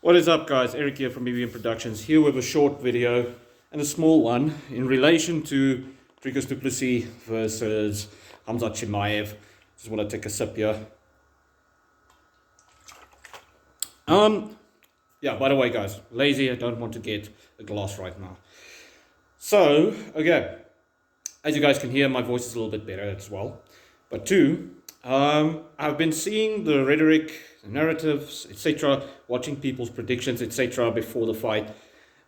What is up, guys? Eric here from BBM Productions, here with a short video and a small one in relation to Dricus Du Plessis versus Khamzat Chimaev. Just want to take a sip here. Yeah, by the way, guys, lazy, I don't want to get a glass right now. So, okay, as you guys can hear, my voice is a little bit better as well. But two, I've been seeing the rhetoric, the narratives, etc., watching people's predictions, etc., before the fight,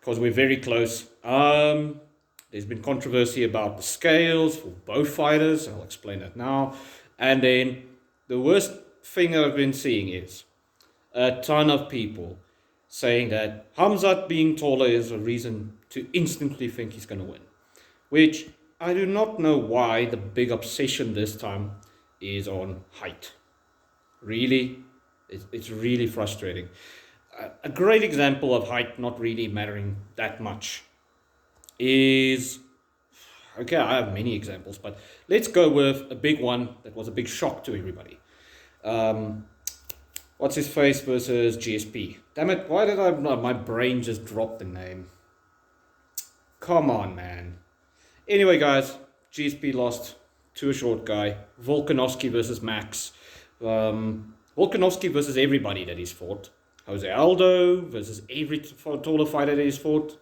because we're very close. There's been controversy about the scales for both fighters. I'll explain that now. And then the worst thing that I've been seeing is a ton of people saying that Khamzat being taller is a reason to instantly think he's going to win, which I do not know why the big obsession this time is on height. Really, it's really frustrating. A great example of height not really mattering that much is, okay, I have many examples, but let's go with a big one that was a big shock to everybody. What's his face versus GSP? Damn it, why did my brain just drop the name? Come on, man. Anyway, guys, GSP lost to a short guy. Volkanovski versus Max. Volkanovski versus everybody that he's fought. Jose Aldo versus every taller fighter that he's fought.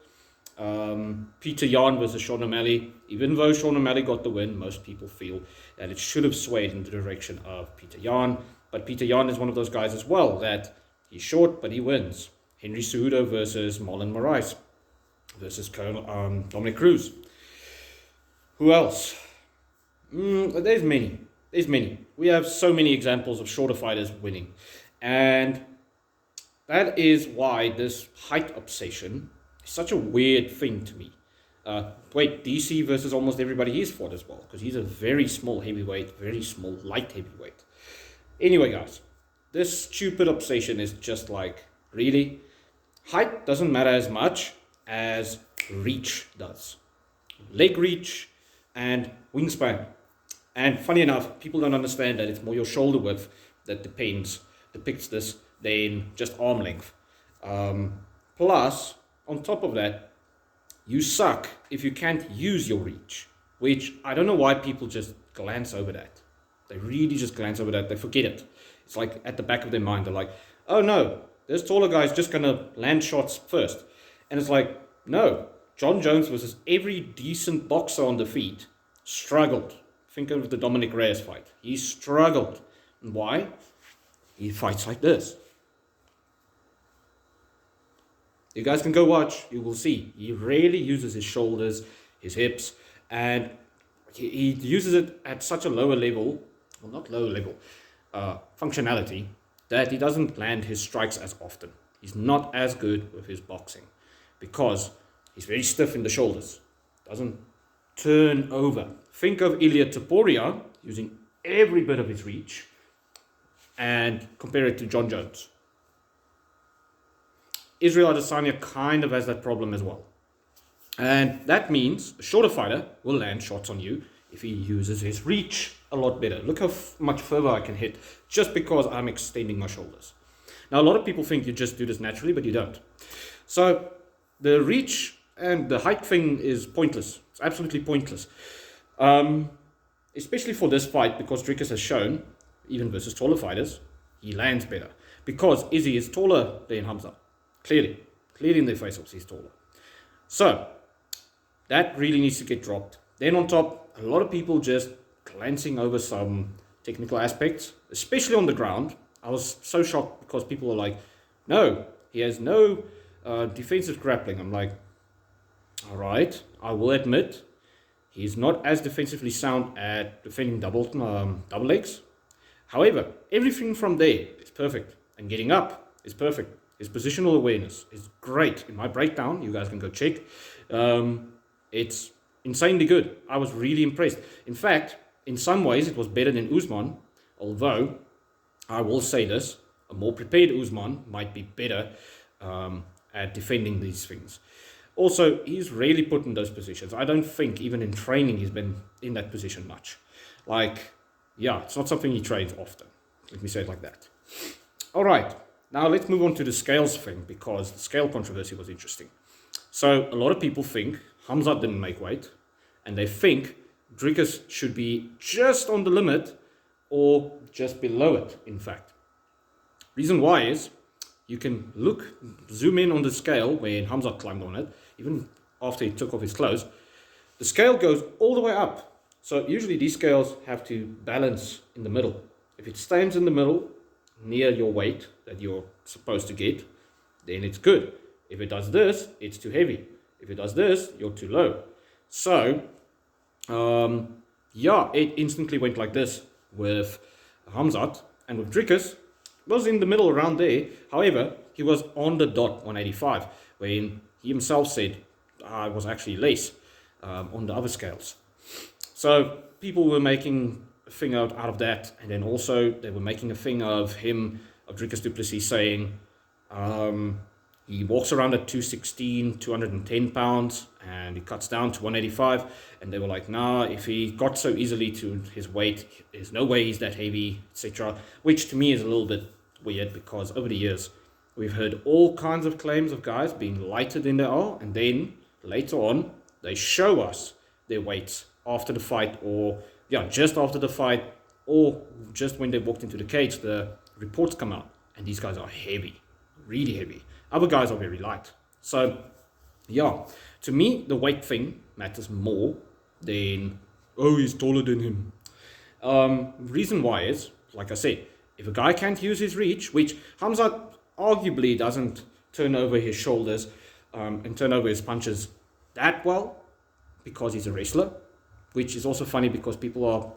Peter Yan versus Sean O'Malley. Even though Sean O'Malley got the win, most people feel that it should have swayed in the direction of Peter Yan. But Peter Yan is one of those guys as well, that he's short, but he wins. Henry Cejudo versus Marlon Moraes versus Dominic Cruz. Who else? There's many. We have so many examples of shorter fighters winning. And that is why this height obsession is such a weird thing to me. Wait, DC versus almost everybody he's fought as well, because he's a very small heavyweight, very small light heavyweight. Anyway, guys, this stupid obsession is just like, really? Height doesn't matter as much as reach does. Leg reach and wingspan. And funny enough, people don't understand that it's more your shoulder width that depicts this than just arm length. Plus, on top of that, you suck if you can't use your reach, which I don't know why people just glance over that. They really just glance over that. They forget it. It's like at the back of their mind, they're like, oh no, this taller guy's just going to land shots first. And it's like, no. John Jones versus every decent boxer on the feet struggled. Think of the Dominic Reyes fight. He struggled. And why? He fights like this. You guys can go watch. You will see. He rarely uses his shoulders, his hips, and he uses it at such a lower level, well, not lower level, functionality, that he doesn't land his strikes as often. He's not as good with his boxing because he's very stiff in the shoulders. Doesn't turn over. Think of Ilia Topuria using every bit of his reach and compare it to John Jones. Israel Adesanya kind of has that problem as well. And that means a shorter fighter will land shots on you if he uses his reach a lot better. Look how much further I can hit just because I'm extending my shoulders. Now, a lot of people think you just do this naturally, but you don't. So the reach and the height thing is pointless. It's absolutely pointless. Especially for this fight, because Dricus has shown, even versus taller fighters, he lands better. Because Izzy is taller than Khamzat. Clearly in their face-offs, he's taller. So that really needs to get dropped. Then on top, a lot of people just glancing over some technical aspects, especially on the ground. I was so shocked because people are like, no, he has no defensive grappling. I'm like, all right, I will admit, he's not as defensively sound at defending double legs. However, everything from there is perfect. And getting up is perfect. His positional awareness is great. In my breakdown, you guys can go check. It's insanely good. I was really impressed. In fact, in some ways, it was better than Usman. Although, I will say this, a more prepared Usman might be better at defending these things. Also, he's rarely put in those positions. I don't think even in training he's been in that position much. Like, yeah, it's not something he trains often. Let me say it like that. All right. Now let's move on to the scales thing, because the scale controversy was interesting. So a lot of people think Khamzat didn't make weight, and they think Dricus should be just on the limit or just below it, in fact. Reason why is you can zoom in on the scale when Khamzat climbed on it, even after he took off his clothes. The scale goes all the way up. So usually these scales have to balance in the middle. If it stands in the middle, near your weight that you're supposed to get, then it's good. If it does this, it's too heavy. If it does this, you're too low. So, yeah, it instantly went like this with Khamzat, and with Dricus, was in the middle around there. However, he was on the dot 185, when he himself said I was actually less on the other scales. So people were making a thing out of that, and then also they were making a thing of Dricus Du Plessis saying he walks around at 216, 210 pounds, and he cuts down to 185, and they were like, nah, if he got so easily to his weight, there's no way he's that heavy, etc. Which to me is a little bit weird, because over the years we've heard all kinds of claims of guys being lighter than they are, and then later on they show us their weights after the fight, or just after the fight, or just when they walked into the cage, the reports come out, and these guys are heavy, really heavy. Other guys are very light. So, yeah, to me, the weight thing matters more than, oh, he's taller than him. Reason why is, like I said, if a guy can't use his reach, which Khamzat arguably doesn't turn over his shoulders and turn over his punches that well, because he's a wrestler, which is also funny because people are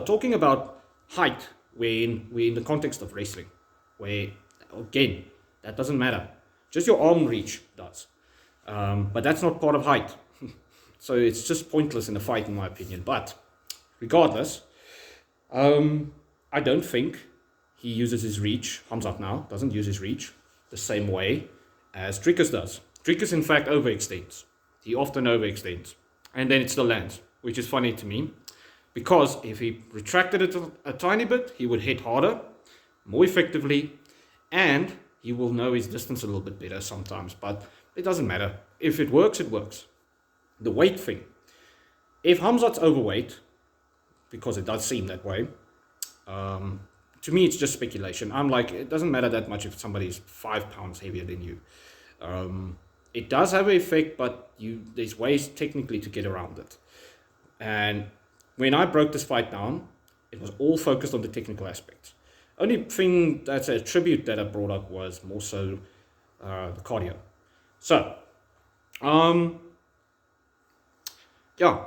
talking about height when we're in the context of wrestling, where, again, that doesn't matter. Just your arm reach does. But that's not part of height. So it's just pointless in a fight, in my opinion. But regardless, I don't think he uses his reach. Khamzat now doesn't use his reach the same way as Dricus does. Dricus, in fact, overextends. He often overextends. And then it still lands, which is funny to me. Because if he retracted it a tiny bit, he would hit harder, more effectively, and he will know his distance a little bit better sometimes. But it doesn't matter. If it works, it works. The weight thing. If Khamzat's overweight, because it does seem that way, to me it's just speculation. I'm like, it doesn't matter that much if somebody's 5 pounds heavier than you. It does have an effect, but there's ways technically to get around it. And when I broke this fight down, it was all focused on the technical aspects. Only thing that's a tribute that I brought up was more so the cardio. So, yeah,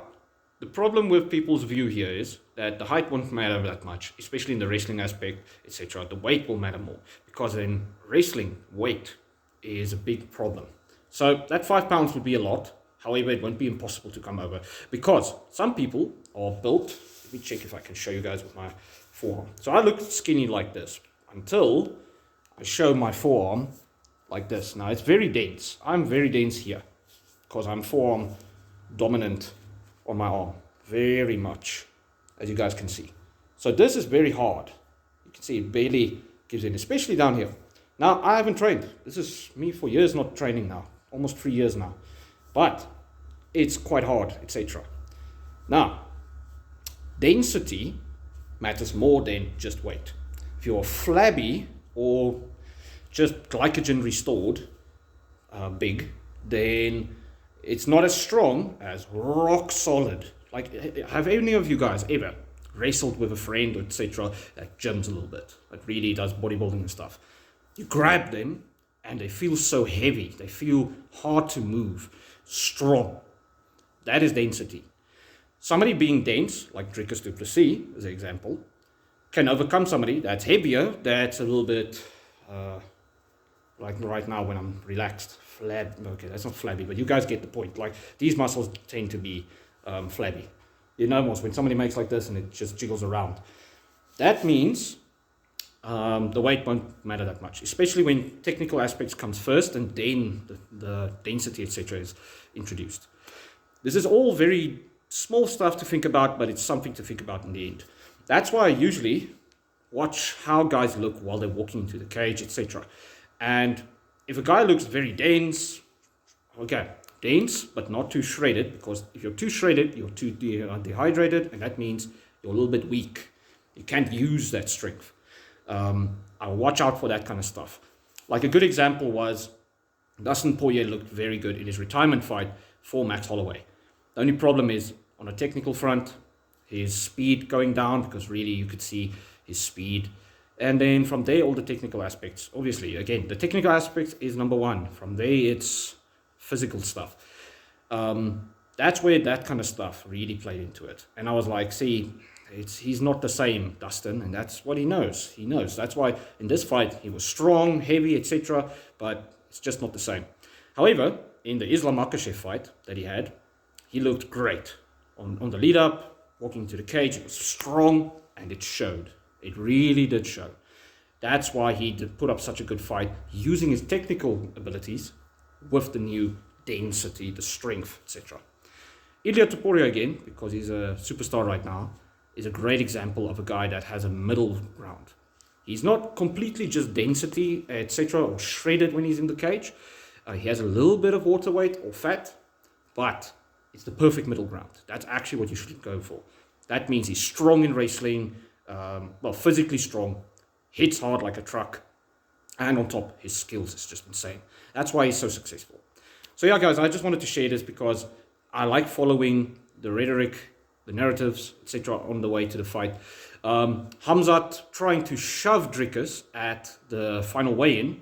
the problem with people's view here is that the height won't matter that much, especially in the wrestling aspect, etc. The weight will matter more, because in wrestling, weight is a big problem. So that 5 pounds would be a lot. However, it won't be impossible to come over, because some people are built. Let me check if I can show you guys with my forearm. So I look skinny like this until I show my forearm like this. Now it's very dense. I'm very dense here because I'm forearm dominant on my arm, very much, as you guys can see. So this is very hard. You can see it barely gives in, especially down here. Now I haven't trained. This is me for years not training now, almost 3 years now. But it's quite hard, etc. Now, density matters more than just weight. If you're flabby or just glycogen restored, big, then it's not as strong as rock solid. Like, have any of you guys ever wrestled with a friend, etc., that gyms a little bit, that really does bodybuilding and stuff? You grab them and they feel so heavy. They feel hard to move, strong. That is density. Somebody being dense, like Dricus Du Plessis, as an example, can overcome somebody that's heavier, that's a little bit, like right now when I'm relaxed, okay, that's not flabby, but you guys get the point. Like, these muscles tend to be flabby. You know, almost when somebody makes like this and it just jiggles around. That means the weight won't matter that much, especially when technical aspects comes first and then the density, etc., is introduced. This is all very small stuff to think about, but it's something to think about in the end. That's why I usually watch how guys look while they're walking into the cage, etc. And if a guy looks very dense, okay, dense, but not too shredded, because if you're too shredded, you're too dehydrated, and that means you're a little bit weak. You can't use that strength. I'll watch out for that kind of stuff. Like a good example was Dustin Poirier looked very good in his retirement fight for Max Holloway. The only problem is on a technical front, his speed going down, because really you could see his speed. And then from there, all the technical aspects. Obviously, again, the technical aspects is number one. From there, it's physical stuff. That's where that kind of stuff really played into it. And I was like, see, he's not the same, Dustin, and that's what he knows. He knows. That's why in this fight, he was strong, heavy, etc., but it's just not the same. However, in the Islam Makhachev fight that he had, he looked great. On the lead up, walking to the cage, it was strong, and it showed. It really did show. That's why he did put up such a good fight, using his technical abilities with the new density, the strength, etc. Ilia Topuria, again, because he's a superstar right now, is a great example of a guy that has a middle ground. He's not completely just density, etc., or shredded when he's in the cage. He has a little bit of water weight or fat, but it's the perfect middle ground. That's actually what you should go for. That means he's strong in wrestling, physically strong, hits hard like a truck, and on top, his skills is just insane. That's why he's so successful. So yeah, guys, I just wanted to share this because I like following the rhetoric, the narratives, etc. on the way to the fight. Khamzat trying to shove Dricus at the final weigh-in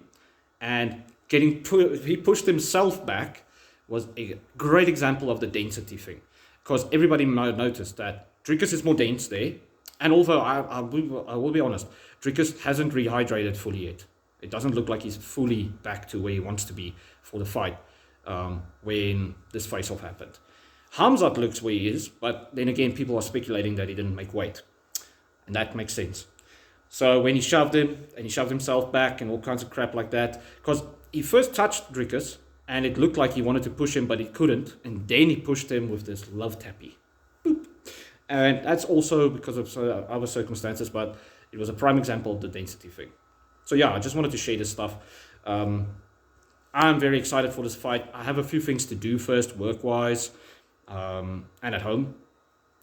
and he pushed himself back was a great example of the density thing. Because everybody might notice that Dricus is more dense there. And although I will be honest, Dricus hasn't rehydrated fully yet. It doesn't look like he's fully back to where he wants to be for the fight when this face-off happened. Khamzat looks where he is, but then again, people are speculating that he didn't make weight. And that makes sense. So when he shoved him, and he shoved himself back and all kinds of crap like that, because he first touched Dricus, and it looked like he wanted to push him, but he couldn't. And then he pushed him with this love tappy. Boop. And that's also because of other circumstances, but it was a prime example of the density thing. So yeah, I just wanted to share this stuff. I'm very excited for this fight. I have a few things to do first, work-wise, and at home.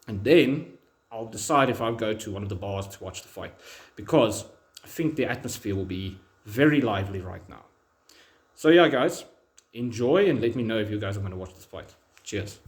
And then I'll decide if I'll go to one of the bars to watch the fight. Because I think the atmosphere will be very lively right now. So yeah, guys, enjoy and let me know if you guys are going to watch this fight. Cheers.